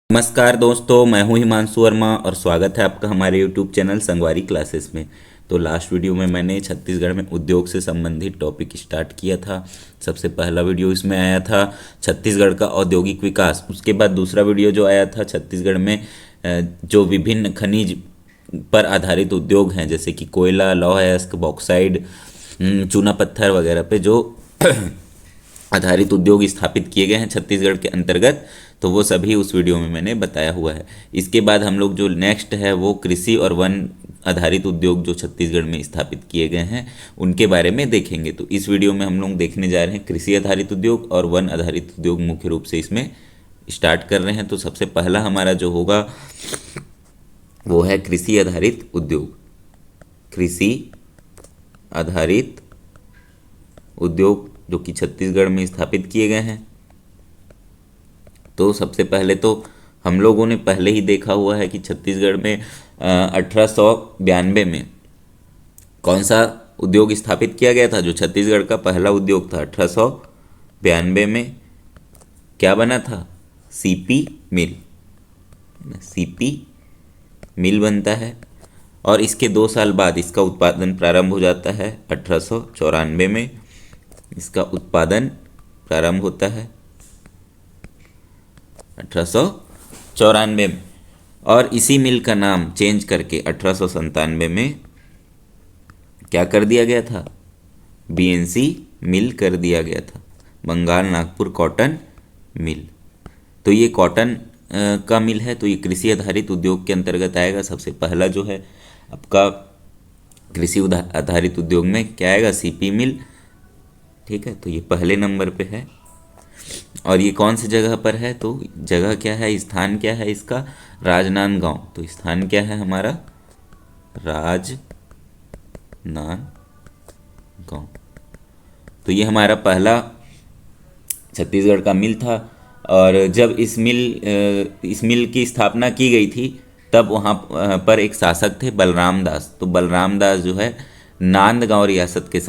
नमस्कार दोस्तों, मैं हूं हिमांशु वर्मा और स्वागत है आपका हमारे YouTube चैनल संगवारी क्लासेस में। तो लास्ट वीडियो में मैंने छत्तीसगढ़ में उद्योग से संबंधित टॉपिक स्टार्ट किया था। सबसे पहला वीडियो इसमें आया था छत्तीसगढ़ का औद्योगिक विकास। उसके बाद दूसरा वीडियो जो आया था छत्तीसगढ़ में जो विभिन्न खनिज पर आधारित उद्योग हैं, जैसे कि कोयला, लौह अयस्क, बॉक्साइड, चूना पत्थर वगैरह पे जो आधारित उद्योग स्थापित किए गए हैं छत्तीसगढ़ के अंतर्गत, तो वो सभी उस वीडियो में मैंने बताया हुआ है। इसके बाद हम लोग जो नेक्स्ट है वो कृषि और वन आधारित उद्योग जो छत्तीसगढ़ में स्थापित किए गए हैं उनके बारे में देखेंगे। तो इस वीडियो में हम लोग देखने जा रहे हैं कृषि आधारित उद्योग और वन आधारित उद्योग, मुख्य रूप से इसमें स्टार्ट कर रहे हैं। तो सबसे पहला हमारा जो होगा वो है कृषि आधारित उद्योग। कृषि आधारित उद्योग जो कि छत्तीसगढ़ में स्थापित किए गए हैं। तो सबसे पहले तो हम लोगों ने पहले ही देखा हुआ है कि छत्तीसगढ़ में 1892 में कौन सा उद्योग स्थापित किया गया था। जो छत्तीसगढ़ का पहला उद्योग था 1892 में क्या बना था, सीपी मिल। सीपी मिल बनता है और इसके 2 साल बाद इसका उत्पादन प्रारंभ हो जाता है। 1894 में इसका उत्पादन प्रारंभ होता है 1894 में, और इसी मिल का नाम चेंज करके 1897 में क्या कर दिया गया था, बीएनसी मिल कर दिया गया था, बंगाल नागपुर कॉटन मिल। तो ये कॉटन का मिल है, तो ये कृषि आधारित उद्योग के अंतर्गत आएगा। सबसे पहला जो है आपका कृषि आधारित उद्योग में क्या आएगा, सीपी मिल। ठीक है, तो ये पहले नंबर पे है। और ये कौन सी जगह पर है, तो जगह क्या है, स्थान क्या है इसका, राजनांदगांव। तो स्थान क्या है हमारा, राजनांदगांव। तो ये हमारा पहला छत्तीसगढ़ का मिल था। और जब इस मिल की स्थापना की गई थी तब वहाँ पर एक शासक थे बलराम दास। तो बलराम दास जो है नांदगांव रियासत के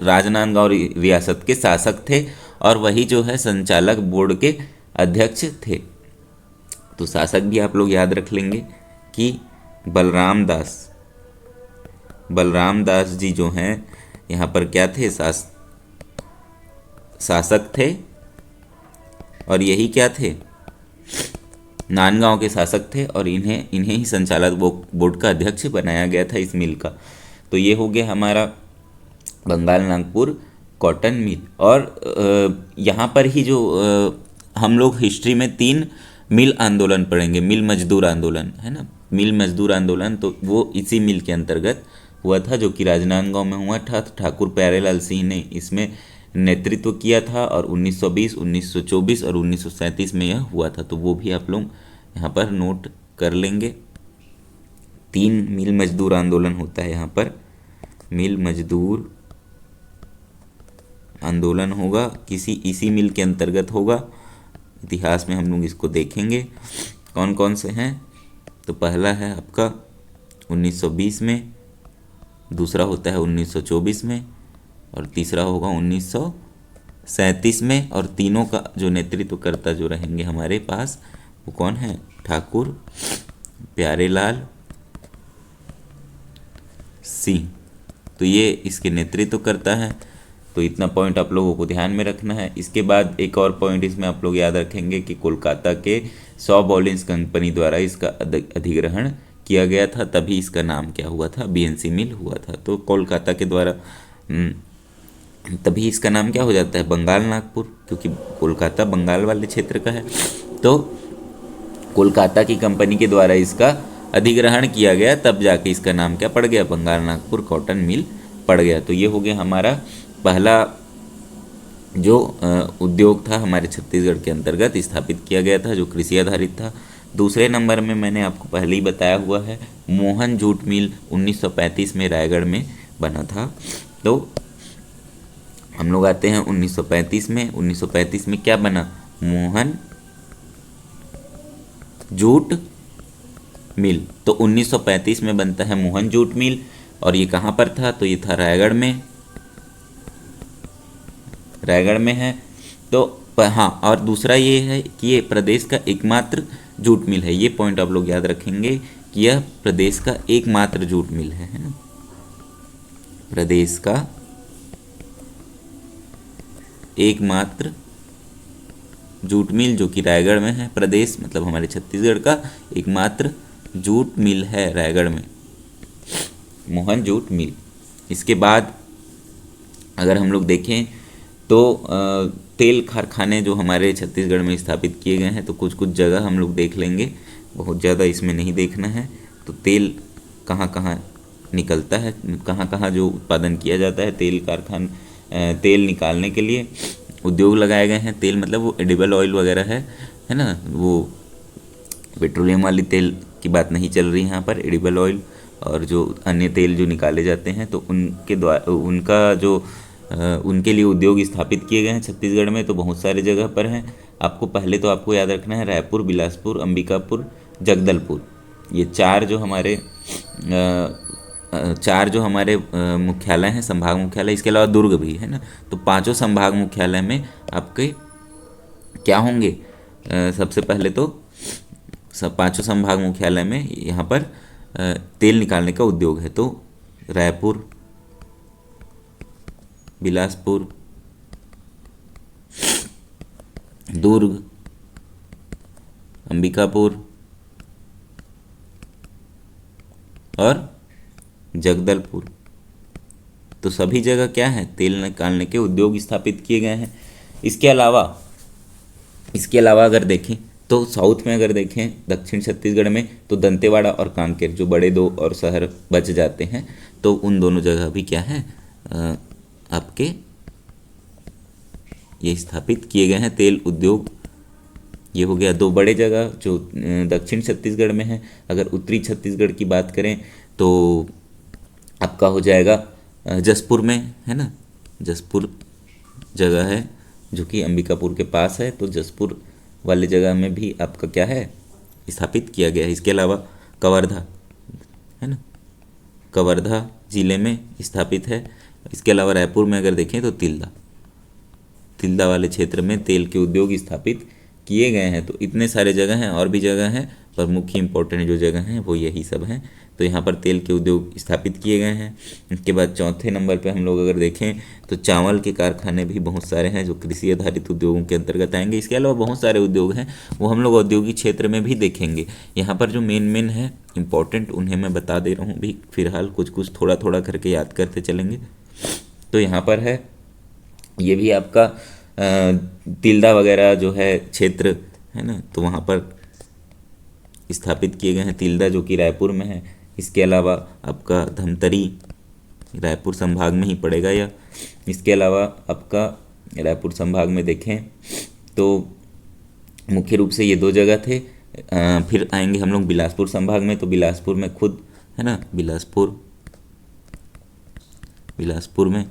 राजनांदगांव रियासत के शासक थे और वही जो है संचालक बोर्ड के अध्यक्ष थे। तो शासक भी आप लोग याद रख लेंगे कि बलराम दास जी जो हैं यहाँ पर क्या थे, शासक थे। और यही क्या थे, नांदगांव के शासक थे और इन्हें ही संचालक बोर्ड का अध्यक्ष बनाया गया था इस मिल का। तो ये हो गया हमारा बंगाल नागपुर कॉटन मिल। और यहाँ पर ही जो हम लोग हिस्ट्री में 3 मिल आंदोलन पढ़ेंगे। मिल मजदूर आंदोलन है ना, मिल मजदूर आंदोलन, तो वो इसी मिल के अंतर्गत हुआ था, जो कि राजनांदगांव में हुआ था। ठाकुर प्यारेलाल सिंह ने इसमें नेतृत्व किया था और 1920, 1924 और 1937 में यह हुआ था। तो वो भी आप लोग यहाँ पर नोट कर लेंगे। 3 मिल मजदूर आंदोलन होता है यहाँ पर। मिल मजदूर आंदोलन होगा इसी मिल के अंतर्गत होगा। इतिहास में हम लोग इसको देखेंगे कौन कौन से हैं। तो पहला है आपका 1920 में, दूसरा होता है 1924 में और तीसरा होगा 1937 में। और तीनों का जो नेतृत्व करता जो रहेंगे हमारे पास वो कौन है, ठाकुर प्यारेलाल सिंह। तो ये इसके नेतृत्व करता है। तो इतना पॉइंट आप लोगों को ध्यान में रखना है। इसके बाद एक और पॉइंट इसमें आप लोग याद रखेंगे कि कोलकाता के सौ बॉलिंस कंपनी द्वारा इसका अधिग्रहण किया गया था, तभी इसका नाम क्या हुआ था, बीएनसी मिल हुआ था। तो कोलकाता के द्वारा तभी इसका नाम क्या हो जाता है, बंगाल नागपुर, क्योंकि कोलकाता बंगाल वाले क्षेत्र का है। तो कोलकाता की कंपनी के द्वारा इसका अधिग्रहण किया गया, तब जाके इसका नाम क्या पड़ गया, बंगाल नागपुर कॉटन मिल पड़ गया। तो ये हो गया हमारा पहला जो उद्योग था हमारे छत्तीसगढ़ के अंतर्गत स्थापित किया गया था, जो कृषि आधारित था। दूसरे नंबर में मैंने आपको पहले ही बताया हुआ है, मोहन जूट मिल 1935 में रायगढ़ में बना था। तो हम लोग आते हैं 1935 में। 1935 में क्या बना, मोहन जूट मिल। तो 1935 में बनता है मोहन जूट मिल। और ये कहाँ पर था, तो ये था रायगढ़ में है। तो हाँ, और दूसरा ये है कि ये प्रदेश का एकमात्र जूट मिल है। ये पॉइंट आप लोग याद रखेंगे कि यह प्रदेश का एकमात्र जूट मिल है ना। प्रदेश का एकमात्र जूट मिल जो कि रायगढ़ में है। प्रदेश मतलब हमारे छत्तीसगढ़ का एकमात्र जूट मिल है रायगढ़ में, मोहन जूट मिल। इसके बाद अगर हम लोग देखें तो तेल कारखाने जो हमारे छत्तीसगढ़ में स्थापित किए गए हैं, तो कुछ कुछ जगह हम लोग देख लेंगे, बहुत ज़्यादा इसमें नहीं देखना है। तो तेल कहाँ कहाँ निकलता है, कहाँ कहाँ जो उत्पादन किया जाता है तेल तेल निकालने के लिए उद्योग लगाए गए हैं। तेल मतलब वो एडिबल ऑयल वगैरह है ना, वो पेट्रोलियम वाली तेल की बात नहीं चल रही यहाँ पर। एडिबल ऑयल और जो अन्य तेल जो निकाले जाते हैं, तो उनके द्वारा उनका जो उनके लिए उद्योग स्थापित किए गए हैं छत्तीसगढ़ में, तो बहुत सारे जगह पर हैं। आपको पहले तो आपको याद रखना है रायपुर, बिलासपुर, अंबिकापुर, जगदलपुर। ये चार जो हमारे मुख्यालय हैं, संभाग मुख्यालय। इसके अलावा दुर्ग भी है ना। तो पांचों संभाग मुख्यालय में आपके क्या होंगे, सबसे पहले तो पांचों संभाग मुख्यालय में यहाँ पर तेल निकालने का उद्योग है। तो रायपुर, बिलासपुर, दुर्ग, अंबिकापुर और जगदलपुर। तो सभी जगह क्या है, तेल निकालने के उद्योग स्थापित किए गए हैं। इसके अलावा अगर देखें तो साउथ में अगर देखें, दक्षिण छत्तीसगढ़ में, तो दंतेवाड़ा और कांकेर जो बड़े दो और शहर बच जाते हैं, तो उन दोनों जगह भी क्या है आपके ये स्थापित किए गए हैं तेल उद्योग। ये हो गया दो बड़े जगह जो दक्षिण छत्तीसगढ़ में है। अगर उत्तरी छत्तीसगढ़ की बात करें तो आपका हो जाएगा जसपुर में, है ना। जसपुर जगह है जो कि अंबिकापुर के पास है, तो जसपुर वाले जगह में भी आपका क्या है स्थापित किया गया है। इसके अलावा कवर्धा है ना, कवर्धा जिले में स्थापित है। इसके अलावा रायपुर में अगर देखें तो तिल्दा वाले क्षेत्र में तेल के उद्योग स्थापित किए गए हैं। तो इतने सारे जगह हैं, और भी जगह हैं, पर मुख्य इंपॉर्टेंट जो जगह हैं वो यही सब हैं। तो यहाँ पर तेल के उद्योग स्थापित किए गए हैं। इसके बाद चौथे नंबर पे हम लोग अगर देखें तो चावल के कारखाने भी बहुत सारे हैं जो कृषि आधारित उद्योगों के अंतर्गत आएंगे। इसके अलावा बहुत सारे उद्योग हैं, वो हम लोग औद्योगिक क्षेत्र में भी देखेंगे। यहाँ पर जो मेन है इम्पोर्टेंट, उन्हें मैं बता दे रहा हूँ भी, फिलहाल कुछ कुछ थोड़ा थोड़ा करके याद करते चलेंगे। तो यहाँ पर है ये भी आपका तिल्दा वगैरह जो है क्षेत्र है ना, तो वहाँ पर स्थापित किए गए हैं। तिल्दा जो कि रायपुर में है। इसके अलावा आपका धमतरी रायपुर संभाग में ही पड़ेगा यह। इसके अलावा आपका रायपुर संभाग में देखें तो मुख्य रूप से ये दो जगह थे। फिर आएंगे हम लोग बिलासपुर संभाग में, तो बिलासपुर में खुद है ना, बिलासपुर में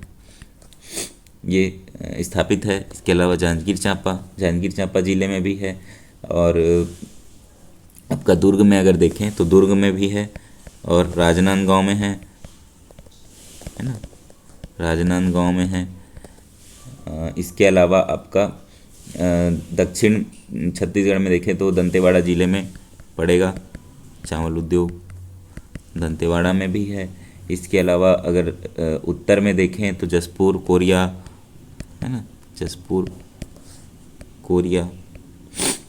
ये स्थापित है। इसके अलावा जांजगीर चांपा जिले में भी है। और आपका दुर्ग में अगर देखें तो दुर्ग में भी है, और राजनांदगांव में है ना, राजनांदगांव में है। इसके अलावा आपका दक्षिण छत्तीसगढ़ में देखें तो दंतेवाड़ा जिले में पड़ेगा चावल उद्योग, दंतेवाड़ा में भी है। इसके अलावा अगर उत्तर में देखें तो जसपुर कोरिया है ना, जसपुर कोरिया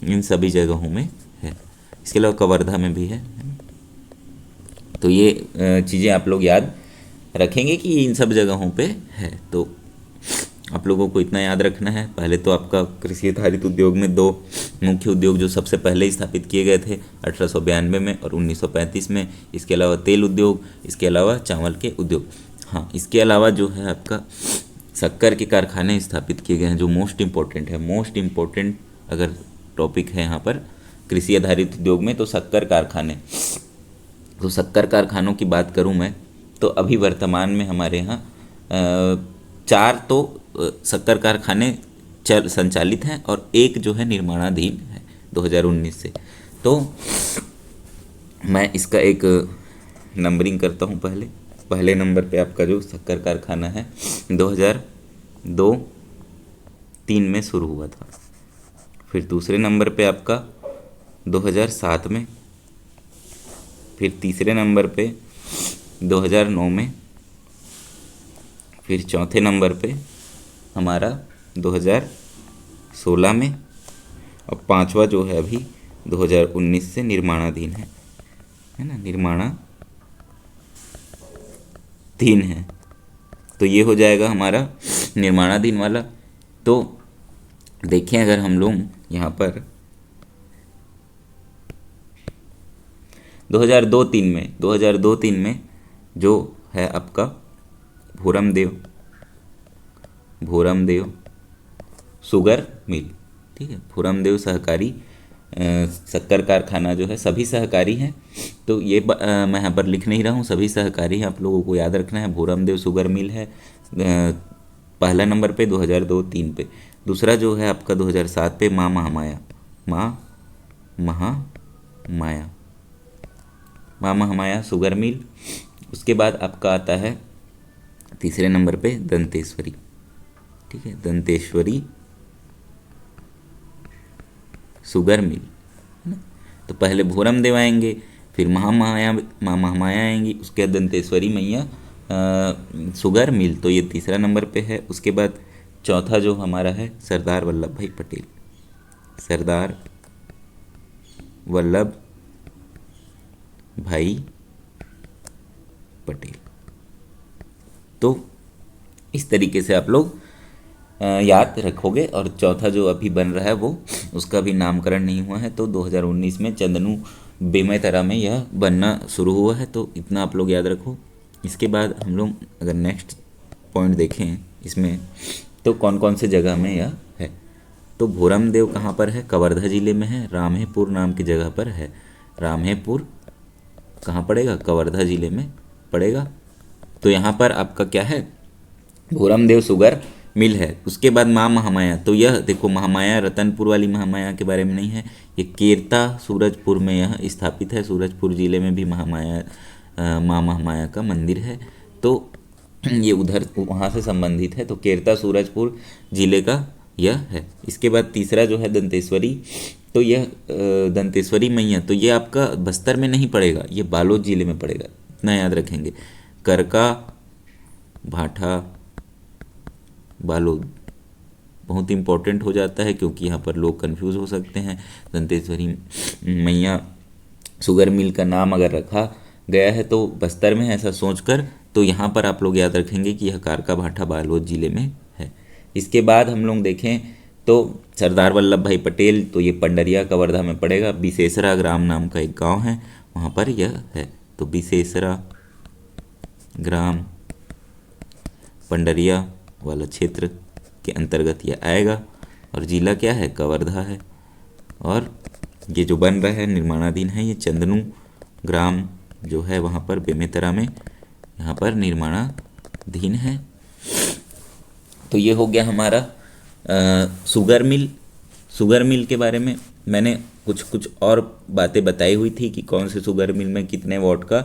इन सभी जगहों में है। इसके अलावा कवर्धा में भी है ना? तो ये चीज़ें आप लोग याद रखेंगे कि इन सब जगहों पे है। तो आप लोगों को इतना याद रखना है। पहले तो आपका कृषि आधारित उद्योग में दो मुख्य उद्योग जो सबसे पहले स्थापित किए गए थे 1892 में और 1935 में। इसके अलावा तेल उद्योग, इसके अलावा चावल के उद्योग। हाँ, इसके अलावा जो है आपका शक्कर के कारखाने स्थापित किए गए हैं जो मोस्ट इम्पोर्टेंट अगर टॉपिक है यहाँ पर कृषि आधारित उद्योग में, तो शक्कर कारखाने। तो शक्कर कारखानों की बात करूँ मैं तो अभी वर्तमान में हमारे यहाँ 4 तो शक्कर कारखाने संचालित हैं और एक जो है निर्माणाधीन है 2019 से। तो मैं इसका एक नंबरिंग करता हूँ। पहले नंबर पे आपका जो शक्कर कारखाना है 2002-03 में शुरू हुआ था। फिर दूसरे नंबर पे आपका 2007 में, फिर तीसरे नंबर पे 2009 में, फिर चौथे नंबर पे हमारा 2016 में, और पांचवा जो है अभी 2019 से निर्माणाधीन है ना, निर्माणाधीन है। तो ये हो जाएगा हमारा निर्माणाधीन वाला। तो देखें अगर हम लोग यहाँ पर 2002-03 में जो है आपका भोरमदेव शुगर मिल, ठीक है, भोरमदेव सहकारी शक्कर कारखाना जो है, सभी सहकारी हैं। तो ये मैं यहाँ पर लिख नहीं रहा हूँ, सभी सहकारी हैं, आप लोगों को याद रखना है। भोरमदेव शुगर मिल है पहला नंबर पे 2002-03 पे। दूसरा जो है आपका 2007 पे माँ महामाया शुगर मिल। उसके बाद आपका आता है तीसरे नंबर पे दंतेश्वरी, ठीक है, दंतेश्वरी शुगर मिल, है ना। तो पहले भोरमदेव आएंगे, फिर महामाया आएंगी, उसके बाद दंतेश्वरी मैया शुगर मिल, तो ये तीसरा नंबर पे है। उसके बाद चौथा जो हमारा है सरदार वल्लभ भाई पटेल। तो इस तरीके से आप लोग याद रखोगे। और चौथा जो अभी बन रहा है वो, उसका भी नामकरण नहीं हुआ है, तो 2019 में चंदनू बेमेतरा में यह बनना शुरू हुआ है। तो इतना आप लोग याद रखो। इसके बाद हम लोग अगर नेक्स्ट पॉइंट देखें इसमें, तो कौन कौन से जगह में यह है। तो भोरमदेव कहाँ पर है? कवर्धा जिले में है, रामेपुर नाम की जगह पर है। रामेपुर कहाँ पड़ेगा? कवर्धा जिले में पड़ेगा। तो यहाँ पर आपका क्या है? भोरमदेव शुगर मिल है। उसके बाद माँ महामाया, तो यह देखो महामाया रतनपुर वाली महामाया के बारे में नहीं है, ये केरता सूरजपुर में यह स्थापित है। सूरजपुर जिले में भी माँ महामाया का मंदिर है, तो ये उधर वहाँ से संबंधित है। तो केरता सूरजपुर जिले का यह है। इसके बाद तीसरा जो है दंतेश्वरी, तो यह दंतेश्वरी मैया, तो ये आपका बस्तर में नहीं पड़ेगा, ये बालोद जिले में पड़ेगा, इतना याद रखेंगे। करका भाठा बालोद बहुत इंपॉर्टेंट हो जाता है, क्योंकि यहाँ पर लोग कंफ्यूज हो सकते हैं। दंतेश्वरी मैया शुगर मिल का नाम अगर रखा गया है तो बस्तर में, ऐसा सोचकर, तो यहाँ पर आप लोग याद रखेंगे कि यह कारका भाठा बालोद जिले में है। इसके बाद हम लोग देखें तो सरदार वल्लभ भाई पटेल, तो ये पंडरिया कवर्धा में पड़ेगा। बिसेसरा ग्राम नाम का एक गांव है, वहाँ पर यह है। तो बिसेसरा ग्राम पंडरिया वाला क्षेत्र के अंतर्गत यह आएगा, और जिला क्या है? कवर्धा है। और ये जो बन रहा है निर्माणाधीन है, ये चंदनू ग्राम जो है वहाँ पर बेमेतरा में, यहाँ पर निर्माणाधीन है। तो ये हो गया हमारा शुगर मिल। शुगर मिल के बारे में मैंने कुछ और बातें बताई हुई थी कि कौन से शुगर मिल में कितने वाट का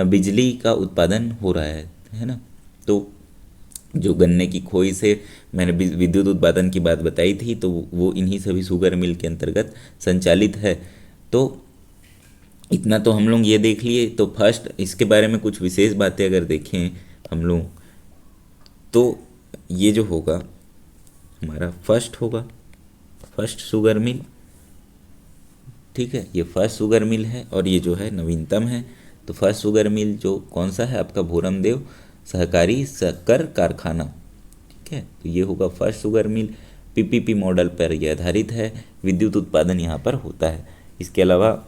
बिजली का उत्पादन हो रहा है ना। तो जो गन्ने की खोई से मैंने विद्युत उत्पादन की बात बताई थी, तो वो इन्हीं सभी शुगर मिल के अंतर्गत संचालित है। तो इतना तो हम लोग ये देख लिए। तो फर्स्ट इसके बारे में कुछ विशेष बातें अगर देखें हम लोग, तो ये जो होगा हमारा फर्स्ट होगा, फर्स्ट शुगर मिल, ठीक है, ये फर्स्ट शुगर मिल है, और ये जो है नवीनतम है। तो फर्स्ट शुगर मिल जो कौन सा है आपका? भोरमदेव सहकारी शक्कर कारखाना, ठीक है। तो ये होगा first sugar mill. PPP model पर यह आधारित है, विद्युत उत्पादन यहाँ पर होता है। इसके अलावा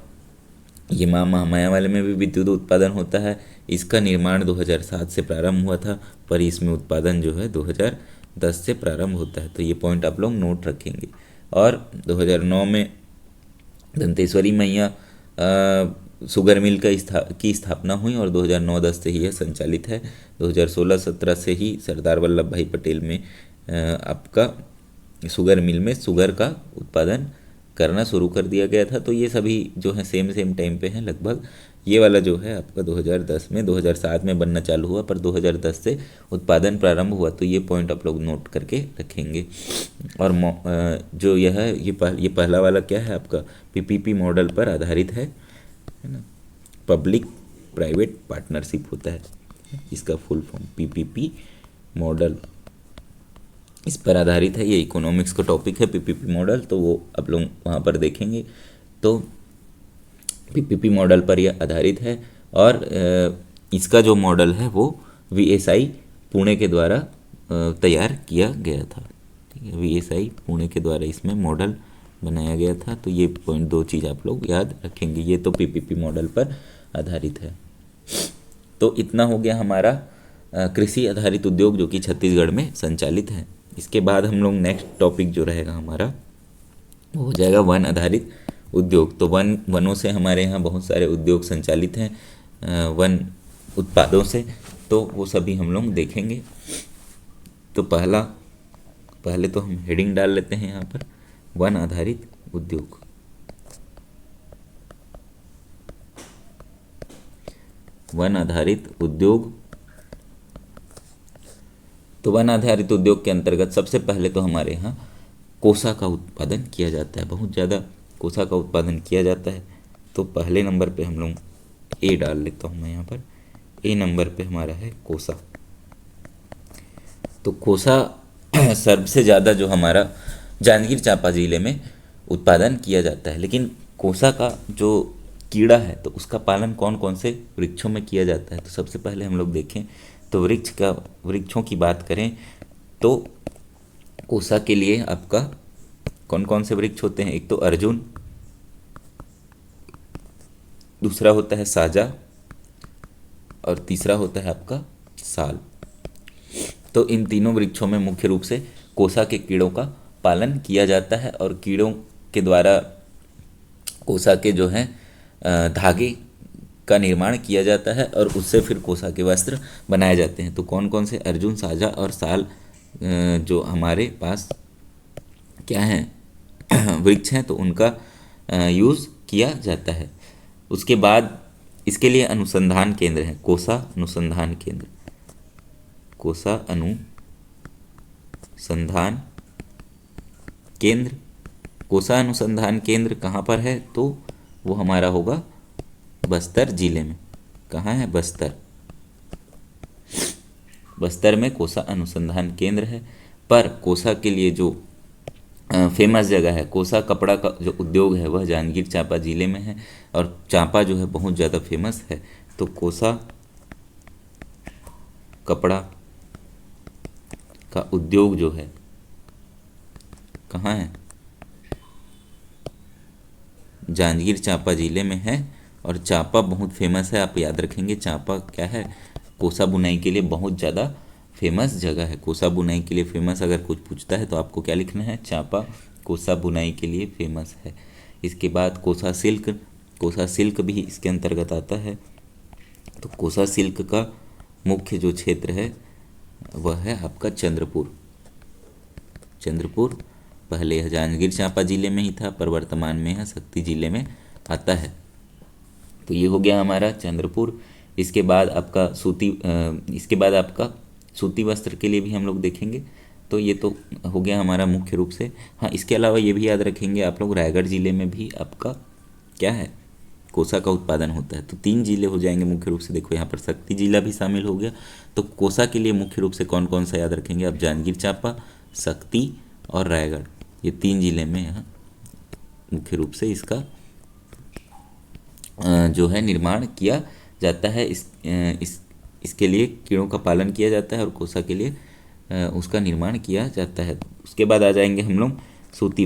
ये माँ महामाया वाले में भी विद्युत उत्पादन होता है। इसका निर्माण 2007 से प्रारंभ हुआ था, पर इसमें उत्पादन जो है 2010 से प्रारंभ होता है। तो ये पॉइंट आप लोग नोट रखेंगे। और 2009 में दंतेश्वरी मैया शुगर मिल की स्थापना हुई, और 2009-10 से ही यह संचालित है। 2016-17 से ही सरदार वल्लभ भाई पटेल में आपका शुगर मिल में शुगर का उत्पादन करना शुरू कर दिया गया था। तो ये सभी जो है सेम टाइम पे हैं लगभग। ये वाला जो है आपका 2010 में, 2007 में बनना चालू हुआ, पर 2010 से उत्पादन प्रारंभ हुआ। तो ये पॉइंट आप लोग नोट करके रखेंगे। और जो यह है ये पहला वाला क्या है आपका, पीपीपी मॉडल पर आधारित है ना। पब्लिक प्राइवेट पार्टनरशिप होता है इसका फुल फॉर्म, पीपीपी मॉडल इस पर आधारित है। ये इकोनॉमिक्स का टॉपिक है पीपीपी मॉडल, तो वो आप लोग वहाँ पर देखेंगे। तो पीपीपी मॉडल पर यह आधारित है। और इसका जो मॉडल है वो वीएसआई पुणे के द्वारा तैयार किया गया था। ठीक है, वीएसआई पुणे के द्वारा इसमें मॉडल बनाया गया था। तो ये पॉइंट 2 चीज़ आप लोग याद रखेंगे। ये तो पीपीपी मॉडल पर आधारित है। तो इतना हो गया हमारा कृषि आधारित उद्योग जो कि छत्तीसगढ़ में संचालित है। इसके बाद हम लोग नेक्स्ट टॉपिक जो रहेगा हमारा वो हो जाएगा वन आधारित उद्योग। तो वनों से हमारे यहाँ बहुत सारे उद्योग संचालित हैं वन उत्पादों से, तो वो सभी हम लोग देखेंगे। तो पहले तो हम हेडिंग डाल लेते हैं यहाँ पर, वन आधारित उद्योग। वन आधारित उद्योग। तो वन आधारित उद्योग के अंतर्गत सबसे पहले तो हमारे यहाँ कोसा का उत्पादन किया जाता है, बहुत ज़्यादा कोसा का उत्पादन किया जाता है। तो पहले नंबर पे हम लोग ए डाल लेता हूँ मैं यहाँ पर। ए नंबर पे हमारा है कोसा। तो कोसा सबसे ज़्यादा जो हमारा जांजगीर चांपा ज़िले में उत्पादन किया जाता है। लेकिन कोसा का जो कीड़ा है तो उसका पालन कौन कौन से वृक्षों में किया जाता है। तो सबसे पहले हम लोग देखें तो वृक्षों की बात करें तो कोसा के लिए आपका कौन कौन से वृक्ष होते हैं। एक तो अर्जुन, दूसरा होता है साजा और तीसरा होता है आपका साल। तो इन तीनों वृक्षों में मुख्य रूप से कोसा के कीड़ों का पालन किया जाता है और कीड़ों के द्वारा कोसा के जो है धागे का निर्माण किया जाता है और उससे फिर कोसा के वस्त्र बनाए जाते हैं। तो कौन कौन से अर्जुन, साजा और साल जो हमारे पास क्या हैं वृक्ष हैं तो उनका यूज़ किया जाता है। उसके बाद इसके लिए अनुसंधान केंद्र है, कोसा अनुसंधान केंद्र। कोसा अनुसंधान केंद्र, कोसा अनुसंधान केंद्र कहाँ पर है तो वो हमारा होगा बस्तर जिले में। कहाँ है? बस्तर में कोसा अनुसंधान केंद्र है। पर कोसा के लिए जो फेमस जगह है, कोसा कपड़ा का जो उद्योग है वह जांजगीर चांपा जिले में है और चांपा जो है बहुत ज़्यादा फेमस है। तो कोसा कपड़ा का उद्योग जो है कहाँ है? जांजगीर चांपा जिले में है। और चांपा बहुत फेमस है, आप याद रखेंगे। चांपा क्या है? कोसा बुनाई के लिए बहुत ज़्यादा फेमस जगह है। कोसा बुनाई के लिए फेमस अगर कुछ पूछता है तो आपको क्या लिखना है? चांपा कोसा बुनाई के लिए फेमस है। इसके बाद कोसा सिल्क भी इसके अंतर्गत आता है। तो कोसा सिल्क का मुख्य जो क्षेत्र है वह है आपका चंद्रपुर। पहले यह जांजगीर चांपा जिले में ही था पर वर्तमान में यह शक्ति जिले में आता है। तो ये हो गया हमारा चंद्रपुर। इसके बाद आपका सूती वस्त्र के लिए भी हम लोग देखेंगे। तो ये तो हो गया हमारा मुख्य रूप से। हाँ, इसके अलावा ये भी याद रखेंगे आप लोग, रायगढ़ जिले में भी आपका क्या है? कोसा का उत्पादन होता है। तो 3 जिले हो जाएंगे मुख्य रूप से। देखो यहाँ पर शक्ति जिला भी शामिल हो गया। तो कोसा के लिए मुख्य रूप से कौन कौन सा याद रखेंगे आप? जांजगीर चांपा, शक्ति और रायगढ़, ये 3 जिले में यहाँ मुख्य रूप से इसका जो है निर्माण किया जाता है। इसके लिए कीड़ों का पालन किया जाता है और कोसा के लिए उसका निर्माण किया जाता है। उसके बाद आ जाएंगे हम लोग सूती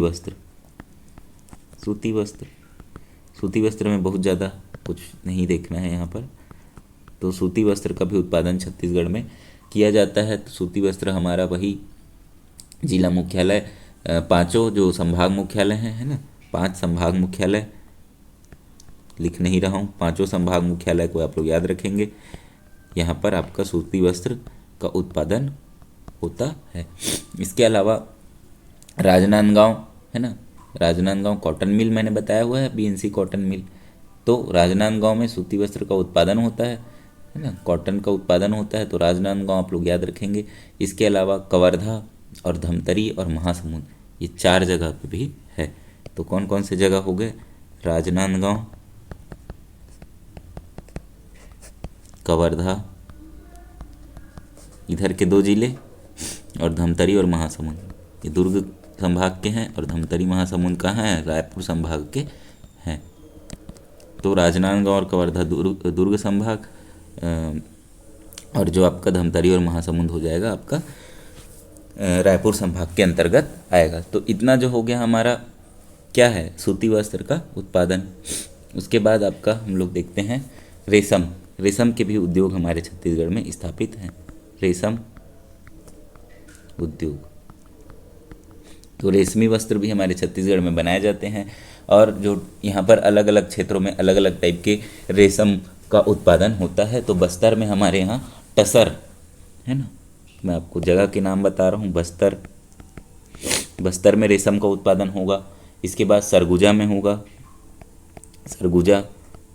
वस्त्र में बहुत ज़्यादा कुछ नहीं देखना है यहाँ पर। तो सूती वस्त्र का भी उत्पादन छत्तीसगढ़ में किया जाता है। तो सूती वस्त्र हमारा वही जिला मुख्यालय, 5 जो संभाग मुख्यालय हैं, है ना, 5 संभाग मुख्यालय लिख नहीं रहा हूँ, 5 संभाग मुख्यालय को आप लोग याद रखेंगे। यहाँ पर आपका सूती वस्त्र का उत्पादन होता है। इसके अलावा राजनांदगांव है ना, राजनांदगांव कॉटन मिल मैंने बताया हुआ है, बीएनसी कॉटन मिल। तो राजनांदगांव में सूती वस्त्र का उत्पादन होता है ना, कॉटन का उत्पादन होता है, तो राजनांदगांव आप लोग याद रखेंगे। इसके अलावा कवर्धा और धमतरी और महासमुंद, ये 4 जगह पे भी है। तो कौन कौन से जगह हो गए? राजनांदगांव, कवर्धा, इधर के 2 जिले, और धमतरी और महासमुंद, ये दुर्ग संभाग के हैं, और धमतरी महासमुंद कहाँ हैं? रायपुर संभाग के हैं। तो राजनांदगांव और कवर्धा दुर्ग संभाग, और जो आपका धमतरी और महासमुंद हो जाएगा आपका रायपुर संभाग के अंतर्गत आएगा। तो इतना जो हो गया हमारा क्या है? सूती वस्त्र का उत्पादन। उसके बाद आपका हम लोग देखते हैं रेशम। रेशम के भी उद्योग हमारे छत्तीसगढ़ में स्थापित हैं। रेशम उद्योग, तो रेशमी वस्त्र भी हमारे छत्तीसगढ़ में बनाए जाते हैं। और जो यहाँ पर अलग अलग क्षेत्रों में अलग अलग टाइप के रेशम का उत्पादन होता है। तो बस्तर में हमारे यहाँ टसर है ना, मैं आपको जगह के नाम बता रहा हूँ। बस्तर में रेशम का उत्पादन होगा। इसके बाद सरगुजा में होगा। सरगुजा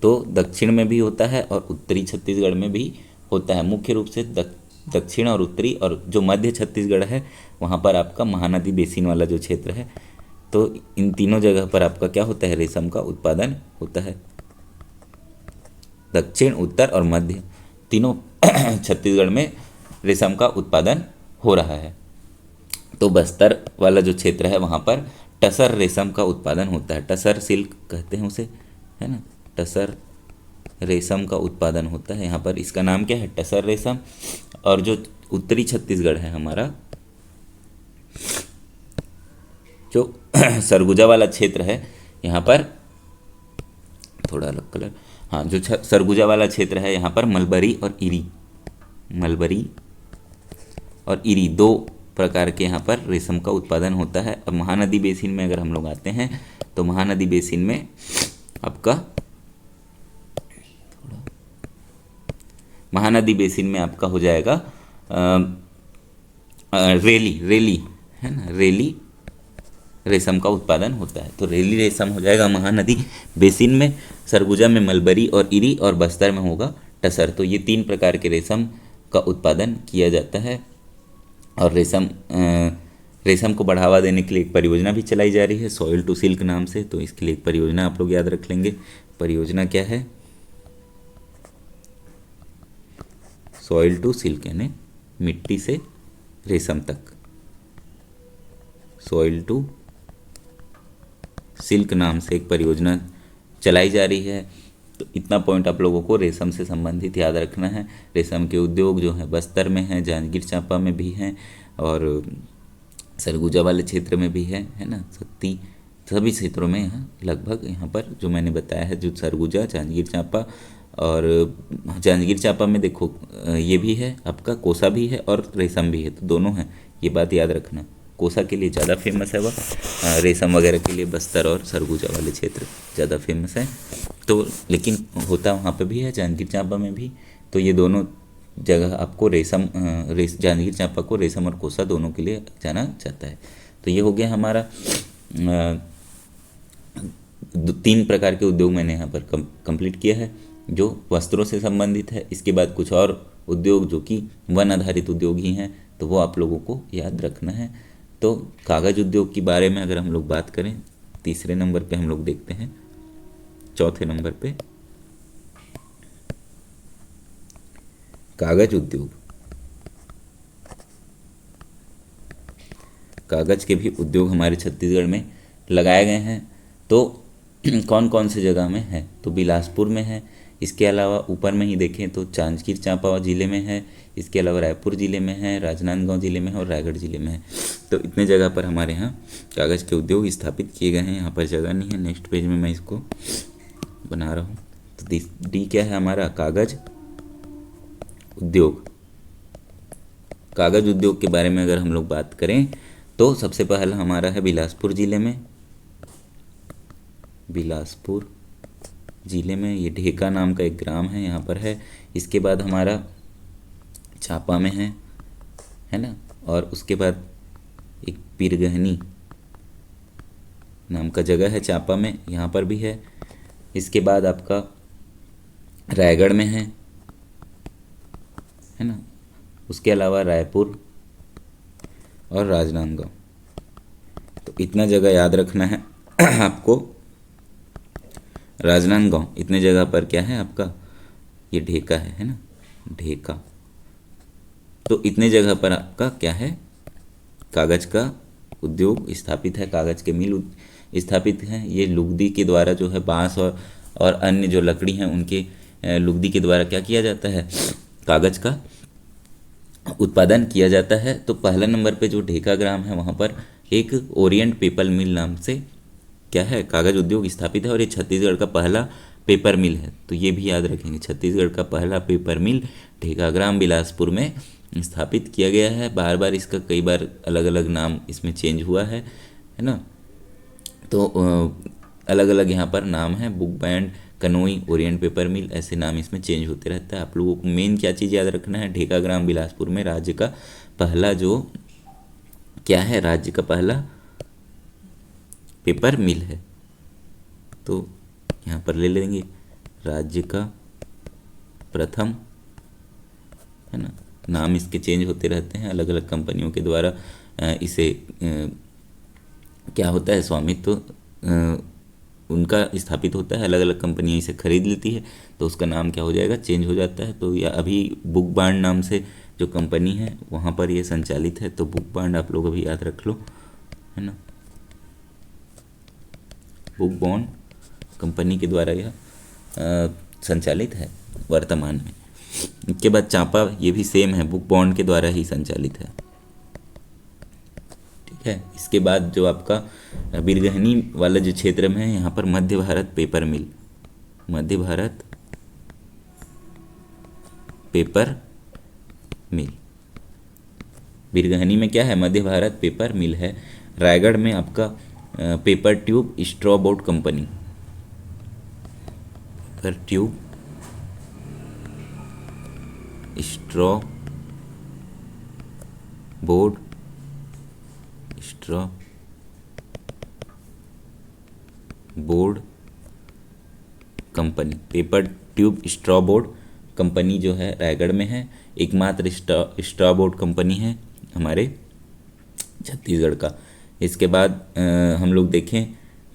तो दक्षिण में भी होता है और उत्तरी छत्तीसगढ़ में भी होता है। मुख्य रूप से दक्षिण और उत्तरी, और जो मध्य छत्तीसगढ़ है वहाँ पर आपका महानदी बेसिन वाला जो क्षेत्र है, तो इन तीनों जगह पर आपका क्या होता है? रेशम का उत्पादन होता है। दक्षिण, उत्तर और मध्य तीनों छत्तीसगढ़ में रेशम का उत्पादन हो रहा है। तो बस्तर वाला जो क्षेत्र है वहाँ पर टसर रेशम का उत्पादन होता है। टसर सिल्क कहते हैं उसे, है ना, टसर रेशम का उत्पादन होता है यहाँ पर। इसका नाम क्या है? टसर रेशम। और जो उत्तरी छत्तीसगढ़ है हमारा, जो सरगुजा वाला क्षेत्र है यहाँ पर, थोड़ा अलग कलर, हाँ, जो सरगुजा वाला क्षेत्र है यहाँ पर मलबरी और इरी, मलबरी और इरी 2 प्रकार के यहाँ पर रेशम का उत्पादन होता है। अब महानदी बेसिन में अगर हम लोग आते हैं तो महानदी बेसिन में आपका महानदी बेसिन में आपका हो जाएगा रेली है ना, रेली रेशम का उत्पादन होता है। तो रेली रेशम हो जाएगा महानदी बेसिन में, सरगुजा में मलबरी और इरी, और बस्तर में होगा टसर। तो ये 3 प्रकार के रेशम का उत्पादन किया जाता है। और रेशम को बढ़ावा देने के लिए एक परियोजना भी चलाई जा रही है, सॉइल टू सिल्क नाम से। तो इसके लिए एक परियोजना आप लोग याद रख लेंगे। परियोजना क्या है? सॉइल टू सिल्क, यानी मिट्टी से रेशम तक, सॉइल टू सिल्क नाम से एक परियोजना चलाई जा रही है। तो इतना पॉइंट आप लोगों को रेशम से संबंधित याद रखना है। रेशम के उद्योग जो है बस्तर में है, जांजगीर चांपा में भी हैं, और सरगुजा वाले क्षेत्र में भी है ना, सभी क्षेत्रों में यहाँ लगभग यहाँ पर जो मैंने बताया है, जो सरगुजा, जांजगीर चांपा, और जांजगीर चांपा में देखो ये भी है आपका, कोसा भी है और रेशम भी है, तो दोनों हैं, ये बात याद रखना। कोसा के लिए ज़्यादा फेमस है वह, रेशम वगैरह के लिए बस्तर और सरगुजा वाले क्षेत्र ज़्यादा फेमस है। तो लेकिन होता वहाँ पे भी है, जांजगीर चांपा में भी। तो ये दोनों जगह आपको जांजगीर चांपा को रेशम और कोसा दोनों के लिए जाना जाता है। तो ये हो गया हमारा 3 प्रकार के उद्योग मैंने यहाँ पर कंप्लीट किया है जो वस्त्रों से संबंधित है। इसके बाद कुछ और उद्योग जो कि वन आधारित उद्योग ही हैं, तो वो आप लोगों को याद रखना है। तो कागज़ उद्योग के बारे में अगर हम लोग बात करें, तीसरे नंबर पे हम लोग देखते हैं, चौथे नंबर पे कागज उद्योग। कागज के भी उद्योग हमारे छत्तीसगढ़ में लगाए गए हैं। तो कौन कौन से जगह में है? तो बिलासपुर में है। इसके अलावा ऊपर में ही देखें तो जांजगीर चांपा जिले में है। इसके अलावा रायपुर जिले में है, राजनांदगांव जिले में है और रायगढ़ जिले में है। तो इतने जगह पर हमारे यहाँ कागज़ के उद्योग स्थापित किए गए हैं। यहाँ पर जगह नहीं है, नेक्स्ट पेज में मैं इसको बना रहा हूँ। तो डी क्या है हमारा? कागज़ उद्योग। कागज़ उद्योग के बारे में अगर हम लोग बात करें तो सबसे पहला हमारा है बिलासपुर जिले में। बिलासपुर जिले में ये ढेका नाम का एक ग्राम है, यहाँ पर है। इसके बाद हमारा चांपा में है ना, और उसके बाद एक पीरगहनी नाम का जगह है चांपा में, यहाँ पर भी है। इसके बाद आपका रायगढ़ में है ना। उसके अलावा रायपुर और राजनांदगांव। तो इतना जगह याद रखना है आपको। राजनांदगांव इतने जगह पर क्या है आपका, ये ढेका है ना, ढेका। तो इतने जगह पर आपका क्या है, कागज का उद्योग स्थापित है, कागज के मिल स्थापित हैं। ये लुगदी के द्वारा जो है बांस और अन्य जो लकड़ी हैं उनके लुगदी के द्वारा क्या किया जाता है, कागज का उत्पादन किया जाता है। तो पहला नंबर पे जो ढेका ग्राम है वहाँ पर एक ओरिएंट पेपर मिल नाम से क्या है, कागज उद्योग स्थापित है, और ये छत्तीसगढ़ का पहला पेपर मिल है। तो ये भी याद रखेंगे, छत्तीसगढ़ का पहला पेपर मिल ढेका ग्राम बिलासपुर में स्थापित किया गया है। बार बार इसका कई बार अलग अलग नाम इसमें चेंज हुआ है ना। तो अलग अलग यहाँ पर नाम है, बुक बैंड, कनोई, ओरिएंट पेपर मिल, ऐसे नाम इसमें चेंज होते रहता है। आप लोगों को मेन क्या चीज़ याद रखना है, ढेका ग्राम बिलासपुर में राज्य का पहला जो क्या है, राज्य का पहला पेपर मिल है। तो यहाँ पर ले लेंगे राज्य का प्रथम, है ना। नाम इसके चेंज होते रहते हैं अलग अलग कंपनियों के द्वारा। इसे क्या होता है, स्वामित्व उनका स्थापित होता है, अलग अलग कंपनियां इसे खरीद लेती है, तो उसका नाम क्या हो जाएगा, चेंज हो जाता है। तो या अभी बुक बांड नाम से जो कंपनी है वहाँ पर ये संचालित है। तो बुक बांड आप लोग अभी याद रख लो, है ना। बुक बॉन्ड कंपनी के द्वारा यह संचालित है वर्तमान में। इसके बाद चांपा, ये भी सेम है, बुक बॉन्ड के द्वारा ही संचालित है, ठीक है। इसके बाद जो आपका बिरगहनी वाला जो क्षेत्र में है, यहाँ पर मध्य भारत पेपर मिल, मध्य भारत पेपर मिल, बिरगहनी में क्या है, मध्य भारत पेपर मिल है। रायगढ़ में आपका paper tube straw board company, paper tube straw board, straw board company, paper tube straw board company जो है रायगढ़ में है। एकमात्र स्ट्रॉ बोर्ड कंपनी है हमारे छत्तीसगढ़ का। इसके बाद हम लोग देखें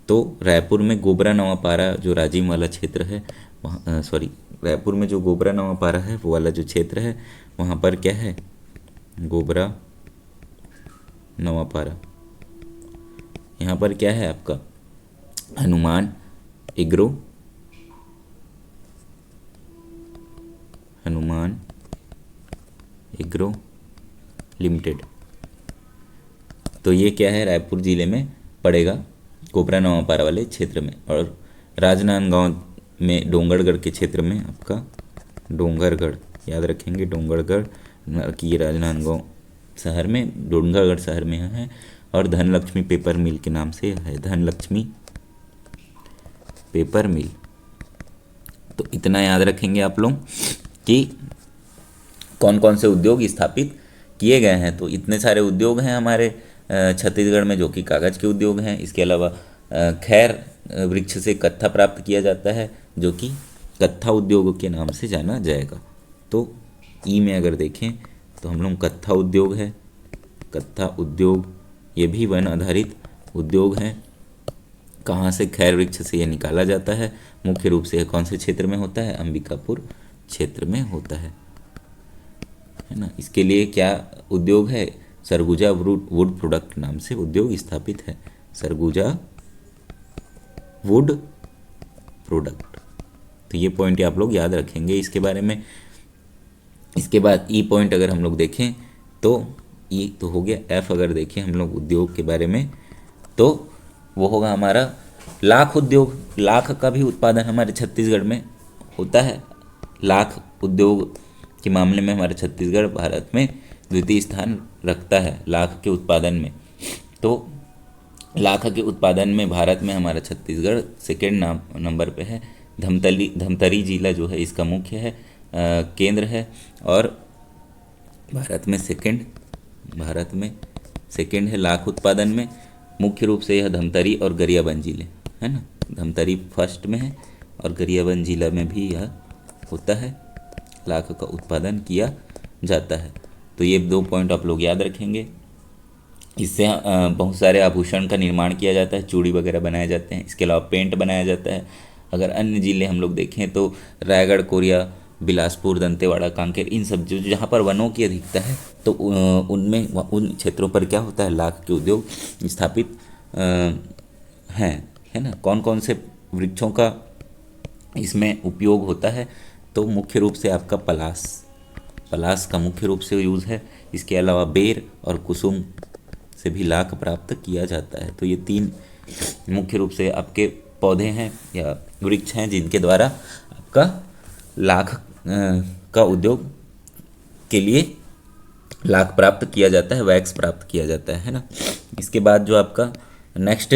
तो रायपुर में गोबरा नवापारा जो राजिम वाला क्षेत्र है, वहाँ रायपुर में जो गोबरा नवापारा है वो वाला जो क्षेत्र है, वहाँ पर क्या है, गोबरा नवापारा, यहाँ पर क्या है आपका Hanuman agro, Hanuman agro limited. तो ये क्या है, रायपुर जिले में पड़ेगा, गोबरा नवापारा वाले क्षेत्र में। और राजनांदगांव में डोंगरगढ़ के क्षेत्र में आपका डोंगरगढ़, याद रखेंगे डोंगरगढ़ की, ये राजनांदगांव शहर में, डोंगरगढ़ शहर में है। और धनलक्ष्मी पेपर मिल के नाम से है, धनलक्ष्मी पेपर मिल। तो इतना याद रखेंगे आप लोग कि कौन कौन से उद्योग स्थापित किए गए हैं। तो इतने सारे उद्योग हैं हमारे छत्तीसगढ़ में जो कि कागज़ के उद्योग हैं। इसके अलावा खैर वृक्ष से कत्था प्राप्त किया जाता है जो कि कत्था उद्योग के नाम से जाना जाएगा। तो ई में अगर देखें तो हम लोग कत्था उद्योग है, कत्था उद्योग ये भी वन आधारित उद्योग है। कहाँ से, खैर वृक्ष से ये निकाला जाता है। मुख्य रूप से कौन से क्षेत्र में होता है, अंबिकापुर क्षेत्र में होता है ना। इसके लिए क्या उद्योग है, सरगुजा वुड प्रोडक्ट नाम से उद्योग स्थापित है, सरगुजा वुड प्रोडक्ट। तो ये पॉइंट आप लोग याद रखेंगे इसके बारे में। इसके बाद ई पॉइंट अगर हम लोग देखें तो ई तो हो गया। एफ अगर देखें हम लोग उद्योग के बारे में तो वो होगा हमारा लाख उद्योग। लाख का भी उत्पादन हमारे छत्तीसगढ़ में होता है। लाख उद्योग के मामले में हमारा छत्तीसगढ़ भारत में द्वितीय स्थान रखता है लाख के उत्पादन में। तो लाख के उत्पादन में भारत में हमारा छत्तीसगढ़ सेकेंड नंबर पे है। धमतरी जिला जो है इसका मुख्य है, केंद्र है। और भारत में सेकेंड है लाख उत्पादन में। मुख्य रूप से यह धमतरी और गरियाबंद जिले, है ना, धमतरी फर्स्ट में है और गरियाबंद जिला में भी यह होता है, लाख का उत्पादन किया जाता है। तो ये 2 पॉइंट आप लोग याद रखेंगे। इससे बहुत सारे आभूषण का निर्माण किया जाता है, चूड़ी वगैरह बनाए जाते हैं, इसके अलावा पेंट बनाया जाता है। अगर अन्य ज़िले हम लोग देखें तो रायगढ़, कोरिया, बिलासपुर, दंतेवाड़ा, कांकेर, इन सब जो जहाँ पर वनों की अधिकता है तो उनमें उन क्षेत्रों पर क्या होता है, लाख के उद्योग स्थापित हैं, है ना। कौन कौन से वृक्षों का इसमें उपयोग होता है, तो मुख्य रूप से आपका पलास का मुख्य रूप से यूज़ है। इसके अलावा बेर और कुसुम से भी लाख प्राप्त किया जाता है। तो ये 3 मुख्य रूप से आपके पौधे हैं या वृक्ष हैं जिनके द्वारा आपका लाख का उद्योग के लिए लाख प्राप्त किया जाता है, वैक्स प्राप्त किया जाता है ना। इसके बाद जो आपका नेक्स्ट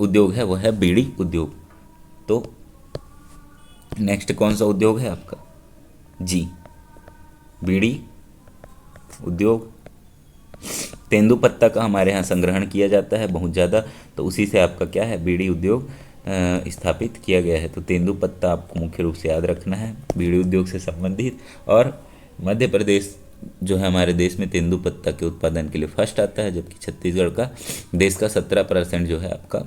उद्योग है वो है बीड़ी उद्योग। तो नेक्स्ट कौन सा उद्योग है आपका, जी, बीड़ी उद्योग। तेंदुपत्ता का हमारे यहाँ संग्रहण किया जाता है बहुत ज़्यादा, तो उसी से आपका क्या है, बीड़ी उद्योग स्थापित किया गया है। तो तेंदुपत्ता आपको मुख्य रूप से याद रखना है, बीड़ी उद्योग से संबंधित। और मध्य प्रदेश जो है हमारे देश में तेंदुपत्ता के उत्पादन के लिए फर्स्ट आता है, जबकि छत्तीसगढ़ का देश का 17% जो है आपका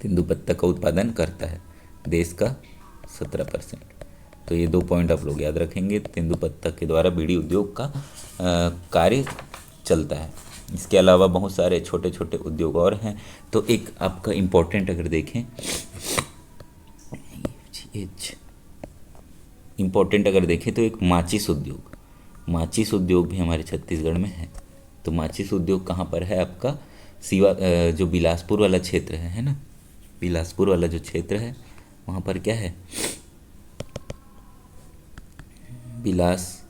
तेंदुपत्ता का उत्पादन करता है, देश का 17%। तो ये 2 पॉइंट आप लोग याद रखेंगे। तेंदुपत्ता के द्वारा बीड़ी उद्योग का कार्य चलता है। इसके अलावा बहुत सारे छोटे छोटे उद्योग और हैं। तो एक आपका इम्पोर्टेंट अगर देखें, इम्पोर्टेंट अगर देखें तो एक माचिस उद्योग भी हमारे छत्तीसगढ़ में है। तो माचिस उद्योग कहाँ पर है आपका, जो बिलासपुर वाला क्षेत्र है ना, बिलासपुर वाला जो क्षेत्र है वहाँ पर क्या है, बिलासपुर,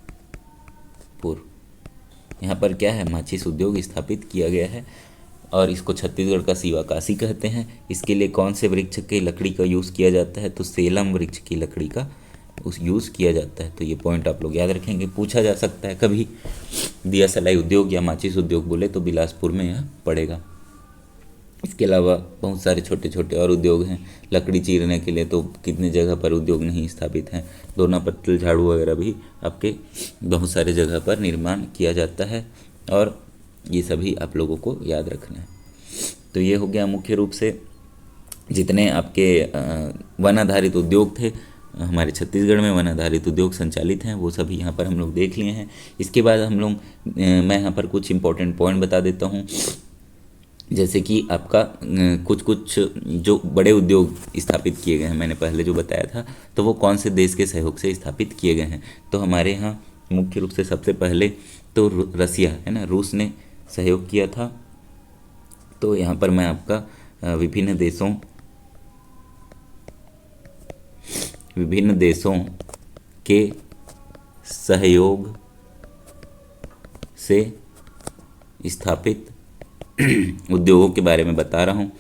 यहाँ पर क्या है, माचिस उद्योग स्थापित किया गया है। और इसको छत्तीसगढ़ का सीवा काशी कहते हैं। इसके लिए कौन से वृक्ष की लकड़ी का यूज़ किया जाता है, तो सेलम वृक्ष की लकड़ी का यूज़ किया जाता है। तो ये पॉइंट आप लोग याद रखेंगे, पूछा जा सकता है कभी, दिया सलाई उद्योग या माचिस उद्योग बोले तो बिलासपुर में यह पड़ेगा। इसके अलावा बहुत सारे छोटे छोटे और उद्योग हैं। लकड़ी चीरने के लिए तो कितने जगह पर उद्योग नहीं स्थापित हैं। दोना पत्तल, झाड़ू वगैरह भी आपके बहुत सारे जगह पर निर्माण किया जाता है, और ये सभी आप लोगों को याद रखना है। तो ये हो गया मुख्य रूप से जितने आपके वन आधारित उद्योग थे हमारे छत्तीसगढ़ में, वन आधारित उद्योग संचालित हैं, वो सभी यहाँ पर हम लोग देख लिए हैं। इसके बाद हम लोग मैं यहाँ पर कुछ इंपॉर्टेंट पॉइंट बता देता हूँ, जैसे कि आपका कुछ जो बड़े उद्योग स्थापित किए गए हैं, मैंने पहले जो बताया था, तो वो कौन से देश के सहयोग से स्थापित किए गए हैं। तो हमारे यहाँ मुख्य रूप से सबसे पहले तो रसिया है ना, रूस ने सहयोग किया था। तो यहाँ पर मैं आपका विभिन्न देशों के सहयोग से स्थापित उद्योगों के बारे में बता रहा हूँ।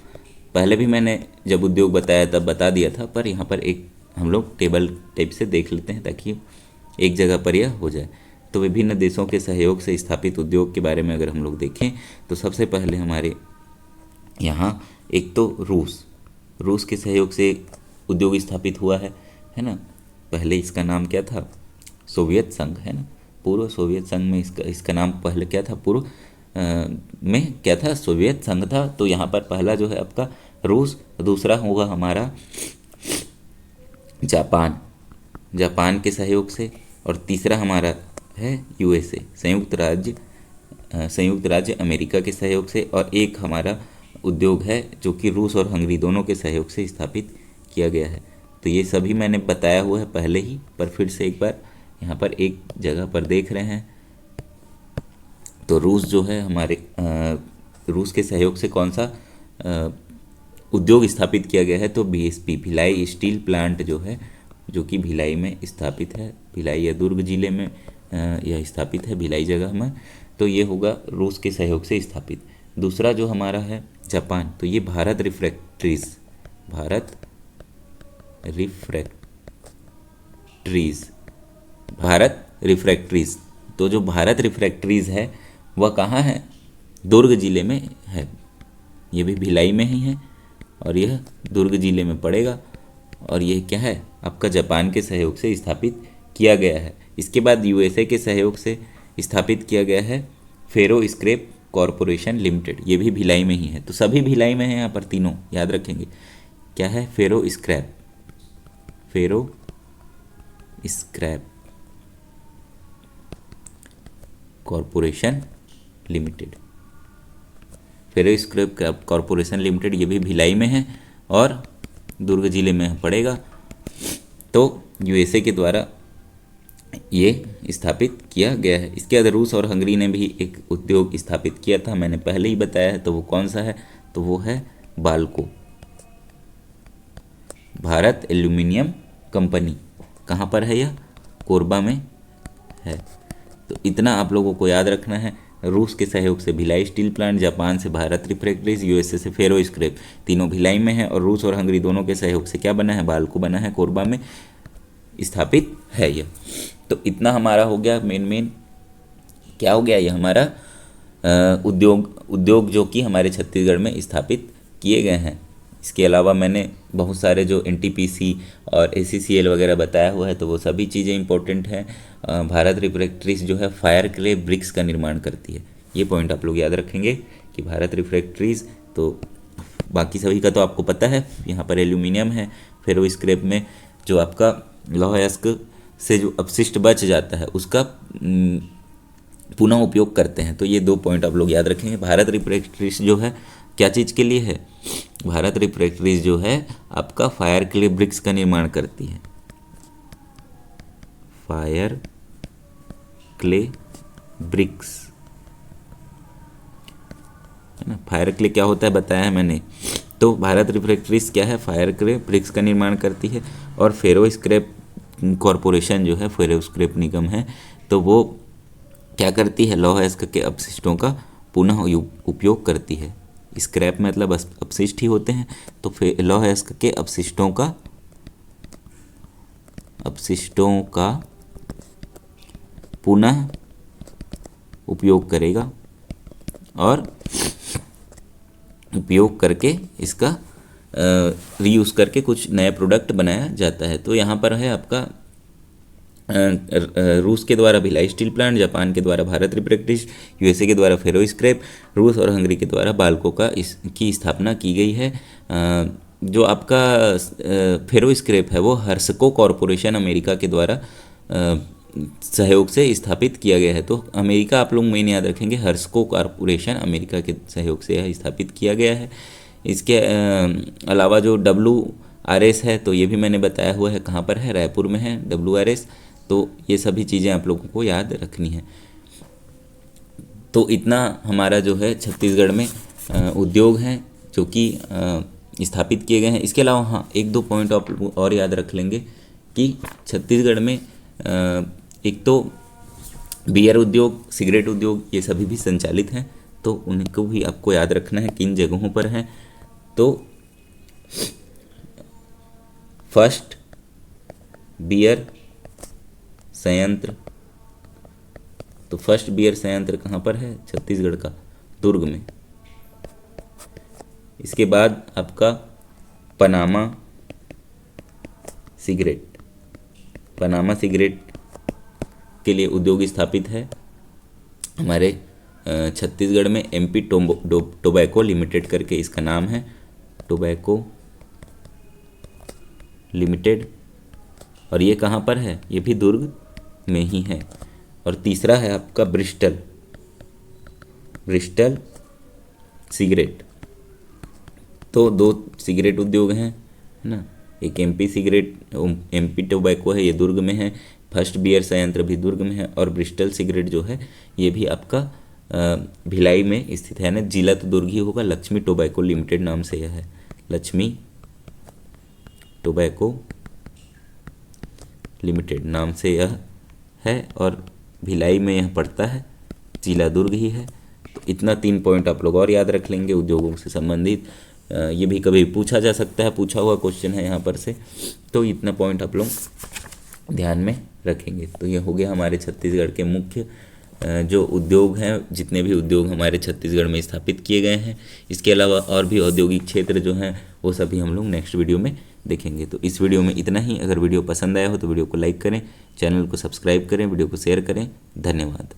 पहले भी मैंने जब उद्योग बताया तब बता दिया था, पर यहाँ पर एक हम लोग टेबल टाइप से देख लेते हैं ताकि एक जगह पर यह हो जाए। तो विभिन्न देशों के सहयोग से स्थापित उद्योग के बारे में अगर हम लोग देखें तो सबसे पहले हमारे यहाँ एक तो रूस के सहयोग से उद्योग स्थापित हुआ है ना। पहले इसका नाम क्या था, सोवियत संघ, है ना। पूर्व सोवियत संघ में इसका नाम पहले क्या था, पूर्व में क्या था, सोवियत संघ था। तो यहाँ पर पहला जो है आपका रूस, दूसरा होगा हमारा जापान के सहयोग से, और तीसरा हमारा है यूएसए, संयुक्त राज्य अमेरिका के सहयोग से, और एक हमारा उद्योग है जो कि रूस और हंगरी दोनों के सहयोग से स्थापित किया गया है। तो ये सभी मैंने बताया हुआ है पहले ही, पर फिर से एक बार यहाँ पर एक जगह पर देख रहे हैं। तो रूस जो है हमारे रूस के सहयोग से कौन सा उद्योग स्थापित किया गया है, तो बीएसपी, भिलाई स्टील प्लांट जो है, जो कि भिलाई में स्थापित है, भिलाई या दुर्ग जिले में यह स्थापित है, भिलाई जगह में। तो ये होगा रूस के सहयोग से स्थापित। दूसरा जो हमारा है जापान, तो ये भारत रिफ्रैक्ट्रीज। तो जो भारत रिफ्रैक्ट्रीज है वह कहाँ है, दुर्ग जिले में है। ये भी भिलाई में ही है और यह दुर्ग जिले में पड़ेगा। और यह क्या है, आपका जापान के सहयोग से स्थापित किया गया है। इसके बाद यूएसए के सहयोग से स्थापित किया गया है फेरो स्क्रैप कॉरपोरेशन लिमिटेड, ये भी भिलाई में ही है। तो सभी भिलाई में है यहाँ पर, तीनों याद रखेंगे। क्या है, फेरो स्क्रैप कॉरपोरेशन लिमिटेड, फेरो स्क्रैप कॉरपोरेशन लिमिटेड, ये भी भिलाई में है और दुर्ग जिले में पड़ेगा। तो यूएसए के द्वारा ये स्थापित किया गया है। इसके बाद रूस और हंगरी ने भी एक उद्योग स्थापित किया था, मैंने पहले ही बताया है। तो वो कौन सा है, तो वो है बाल्को, भारत एल्यूमिनियम कंपनी। कहाँ पर है यह, कोरबा में है। तो इतना आप लोगों को याद रखना है। रूस के सहयोग से भिलाई स्टील प्लांट, जापान से भारत रिफ्रैक्टरीज, यूएसए से फेरो स्क्रैप, तीनों भिलाई में है। और रूस और हंगरी दोनों के सहयोग से क्या बना है, बाल्को बना है, कोरबा में स्थापित है यह। तो इतना हमारा हो गया मेन क्या हो गया, ये हमारा उद्योग जो कि हमारे छत्तीसगढ़ में स्थापित किए गए हैं। इसके अलावा मैंने बहुत सारे जो एनटीपीसी और एसीसीएल वगैरह बताया हुआ है, तो वो सभी चीज़ें इंपॉर्टेंट हैं। भारत रिफ्रैक्टरीज जो है फायर क्ले ब्रिक्स का निर्माण करती है, ये पॉइंट आप लोग याद रखेंगे कि भारत रिफ्रैक्टरीज। तो बाकी सभी का तो आपको पता है। यहाँ पर एल्यूमिनियम है, फेरो स्क्रैप में जो आपका लौह अयस्क से जो अपशिष्ट बच जाता है उसका पुनः उपयोग करते हैं। तो ये 2 पॉइंट आप लोग याद रखेंगे। भारत रिफ्रैक्टरीज जो है क्या चीज़ के लिए है, भारत रिफ्रैक्टरीज जो है आपका फायर क्ले ब्रिक्स का निर्माण करती है, फायर क्ले ब्रिक्स, है ना। फायर क्ले क्या होता है बताया है मैंने। तो भारत रिफ्रैक्टरीज क्या है, फायर क्ले ब्रिक्स का निर्माण करती है। और फेरो स्क्रैप कॉरपोरेशन जो है, फेरो स्क्रैप निगम है, तो वो क्या करती है, लौह अयस्क के अपशिष्टों का पुनः उपयोग करती है। स्क्रैप मतलब अपशिष्ट ही होते हैं, तो लौह अयस्क के अपशिष्टों का पुनः उपयोग करेगा और उपयोग करके इसका रीयूज़ करके कुछ नया प्रोडक्ट बनाया जाता है। तो यहाँ पर है आपका रूस के द्वारा भिलाई स्टील प्लांट, जापान के द्वारा भारत रिफ्रैक्टरीज, यूएसए के द्वारा फेरो स्क्रैप, रूस और हंगरी के द्वारा बाल्को की स्थापना की गई है। जो आपका फेरो स्क्रैप है वो हर्सको कॉरपोरेशन अमेरिका के द्वारा सहयोग से स्थापित किया गया है। तो अमेरिका आप लोग मेन याद रखेंगे, हर्सको कॉरपोरेशन अमेरिका के सहयोग से यह स्थापित किया गया है। इसके अलावा जो WRS है, तो ये भी मैंने बताया हुआ है, कहाँ पर है, रायपुर में है WRS। तो ये सभी चीज़ें आप लोगों को याद रखनी है। तो इतना हमारा जो है छत्तीसगढ़ में उद्योग हैं जो कि स्थापित किए गए हैं। इसके अलावा हाँ, 1-2 पॉइंट आप लोग और याद रख लेंगे कि छत्तीसगढ़ में एक तो बियर उद्योग, सिगरेट उद्योग, ये सभी भी संचालित हैं। तो उनको भी आपको याद रखना है किन जगहों पर हैं। तो फर्स्ट बियर संयंत्र, तो फर्स्ट बियर संयंत्र कहाँ पर है, छत्तीसगढ़ का दुर्ग में। इसके बाद आपका पनामा सिगरेट के लिए उद्योग स्थापित है हमारे छत्तीसगढ़ में। MP टोबैको लिमिटेड करके इसका नाम है, टोबैको लिमिटेड। और ये कहाँ पर है, ये भी दुर्ग में ही है। और तीसरा है आपका ब्रिस्टल सिगरेट। तो 2 सिगरेट उद्योग हैं, है ना। एक MP टोबैको है, ये दुर्ग में है। फर्स्ट बियर संयंत्र भी दुर्ग में है। और ब्रिस्टल सिगरेट जो है ये भी आपका भिलाई में स्थित है ना। जिला तो दुर्ग ही होगा, लक्ष्मी टोबैको लिमिटेड नाम से यह है, लक्ष्मी टोबैको लिमिटेड नाम से यह है। और भिलाई में यह पड़ता है, जिला दुर्ग ही है। तो इतना 3 पॉइंट आप लोग और याद रख लेंगे उद्योगों से संबंधित। ये भी कभी पूछा जा सकता है, पूछा हुआ क्वेश्चन है यहाँ पर से। तो इतना पॉइंट आप लोग ध्यान में रखेंगे। तो ये हो गया हमारे छत्तीसगढ़ के मुख्य जो उद्योग हैं, जितने भी उद्योग हमारे छत्तीसगढ़ में स्थापित किए गए हैं, इसके अलावा और भी औद्योगिक क्षेत्र जो हैं वो सभी हम लोग नेक्स्ट वीडियो में देखेंगे। तो इस वीडियो में इतना ही। अगर वीडियो पसंद आया हो तो वीडियो को लाइक करें, चैनल को सब्सक्राइब करें, वीडियो को शेयर करें। धन्यवाद।